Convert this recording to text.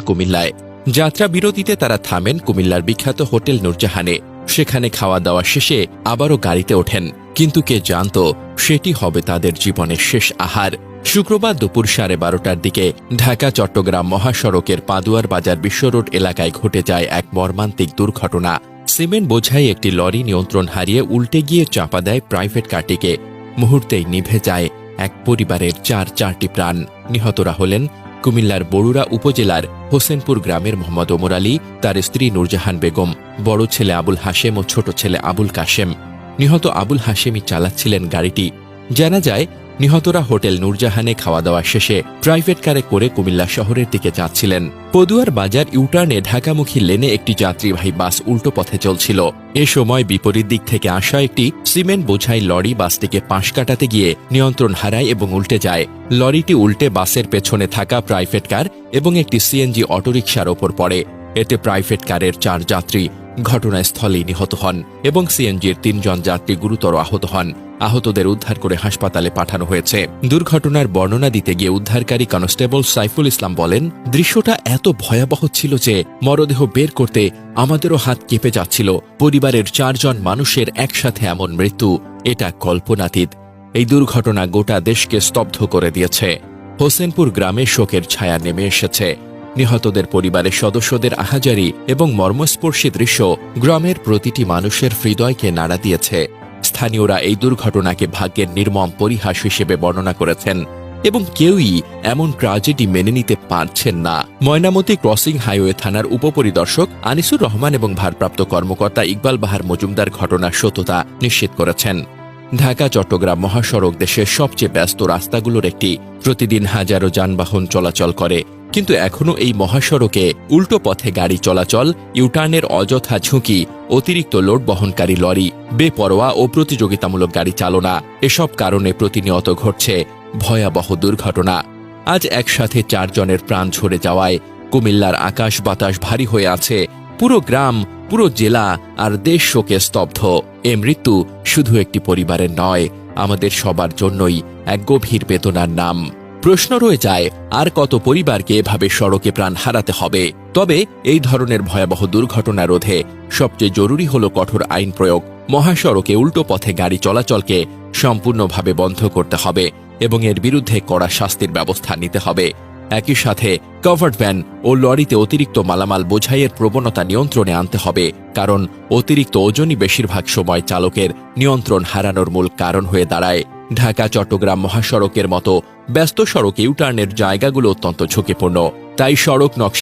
কুমিল্লায়। যাত্রা বিরতিতে তারা থামেন কুমিল্লার বিখ্যাত হোটেল নূরজাহানে। সেখানে খাওয়া দাওয়া শেষে আবারও গাড়িতে ওঠেন, কিন্তু কে জানত সেটি হবে তাদের জীবনের শেষ আহার। শুক্রবার দুপুর 12:30টার দিকে ঢাকা চট্টগ্রাম মহাসড়কের পাদুয়ার বাজার বিশ্ব রোড এলাকায় ঘটে যায় এক মর্মান্তিক দুর্ঘটনা। সিমেন্ট বোঝাই একটি লরি নিয়ন্ত্রণ হারিয়ে উল্টে গিয়ে চাপা দেয় প্রাইভেট কারটিকে। মুহূর্তেই নিভে যায় এক পরিবারের চারটি প্রাণ। নিহতরা হলেন কুমিল্লার বরুড়া উপজেলার হোসেনপুর গ্রামের মোহাম্মদ ওমর আলী, তার স্ত্রী নূরজাহান বেগম, বড় ছেলে আবুল হাশেম ও ছোট ছেলে আবুল কাশেম। নিহত আবুল হাশেমই চালাচ্ছিলেন গাড়িটি। জানা যায়, নিহতরা হোটেল নূরজাহানে খাওয়া দাওয়া শেষে প্রাইভেট কারে করে কুমিল্লা শহরের দিকে যাচ্ছিলেন। পদুয়ার বাজার ইউটার্নে ঢাকামুখী লেনে একটি যাত্রীবাহী বাস উল্টো পথে চলছিল। এ সময় বিপরীত দিক থেকে আসা একটি সিমেন্ট বোঝাই লরি বাসটিকে পাশ কাটাতে গিয়ে নিয়ন্ত্রণ হারায় এবং উল্টে যায়। লরিটি উল্টে বাসের পেছনে থাকা প্রাইভেট কার এবং একটি সিএনজি অটোরিকশার ওপর পড়ে। এতে প্রাইভেট কারের 4 যাত্রী ঘটনাস্থলেই নিহত হন এবং সিএনজির 3 জন যাত্রী গুরুতর আহত হন। আহতদের উদ্ধার করে হাসপাতালে পাঠানো হয়েছে। দুর্ঘটনার বর্ণনা দিতে গিয়ে উদ্ধারকারী কনস্টেবল সাইফুল ইসলাম বলেন, দৃশ্যটা এত ভয়াবহ ছিল যে মরদেহ বের করতে আমাদেরও হাত কেঁপে যাচ্ছিল। পরিবারের 4 জন মানুষের একসাথে এমন মৃত্যু, এটা কল্পনাতীত। এই দুর্ঘটনা গোটা দেশকে স্তব্ধ করে দিয়েছে। হোসেনপুর গ্রামে শোকের ছায়া নেমে এসেছে। নিহতদের পরিবারের সদস্যদের আহাজারি এবং মর্মস্পর্শী দৃশ্য গ্রামের প্রতিটি মানুষের হৃদয়কে নাড়া দিয়েছে। স্থানীয়রা এই দুর্ঘটনাকে ভাগ্যের নির্মম পরিহাস হিসেবে বর্ণনা করেছেন এবং কেউই এমন ট্র্যাজেডি মেনে নিতে পারছেন না। ময়নামতি ক্রসিং হাইওয়ে থানার উপপরিদর্শক আনিসুর রহমান এবং ভারপ্রাপ্ত কর্মকর্তা ইকবাল বাহার মজুমদার ঘটনার সত্যতা নিশ্চিত করেছেন। ঢাকা চট্টগ্রাম মহাসড়ক দেশের সবচেয়ে ব্যস্ত রাস্তাগুলোর একটি। প্রতিদিন হাজারো যানবাহন চলাচল করে, কিন্তু এখনও এই মহাসড়কে উল্টো পথে গাড়ি চলাচল, ইউটার্নের অযথা ঝুঁকি, অতিরিক্ত লোড বহনকারী লরি, বেপরোয়া ও প্রতিযোগিতামূলক গাড়ি চালনা, এসব কারণে প্রতিনিয়ত ঘটছে ভয়াবহ দুর্ঘটনা। আজ একসাথে 4 জনের প্রাণ ঝরে যাওয়ায় কুমিল্লার আকাশ বাতাস ভারী হয়ে আছে। পুরো গ্রাম, পুরো জেলা আর দেশ শোকে স্তব্ধ। এ মৃত্যু শুধু একটি পরিবারের নয়, আমাদের সবার জন্যই এক গভীর বেদনার নাম। প্রশ্ন রয়ে যায়, আর কত পরিবারকে এভাবে সড়কে প্রাণ হারাতে হবে? তবে এই ধরনের ভয়াবহ দুর্ঘটনা রোধে সবচেয়ে জরুরি হল কঠোর আইন প্রয়োগ। মহাসড়কে উল্টো পথে গাড়ি চলাচলকে সম্পূর্ণভাবে বন্ধ করতে হবে এবং এর বিরুদ্ধে কড়া শাস্তির ব্যবস্থা নিতে হবে। একই সাথে কভার্ড ভ্যান ও লরিতে অতিরিক্ত মালামাল বোঝাইয়ের প্রবণতা নিয়ন্ত্রণে আনতে হবে, কারণ অতিরিক্ত ওজনই বেশিরভাগ সময় চালকের নিয়ন্ত্রণ হারানোর মূল কারণ হয়ে দাঁড়ায়। ঢাকা চট্টগ্রাম মহাসড়কের মতো ব্যস্ত সড়ক ইউটার্নের জায়গাগুলো অত্যন্ত ঝুঁকিপূর্ণ, তাই সড়ক নকশা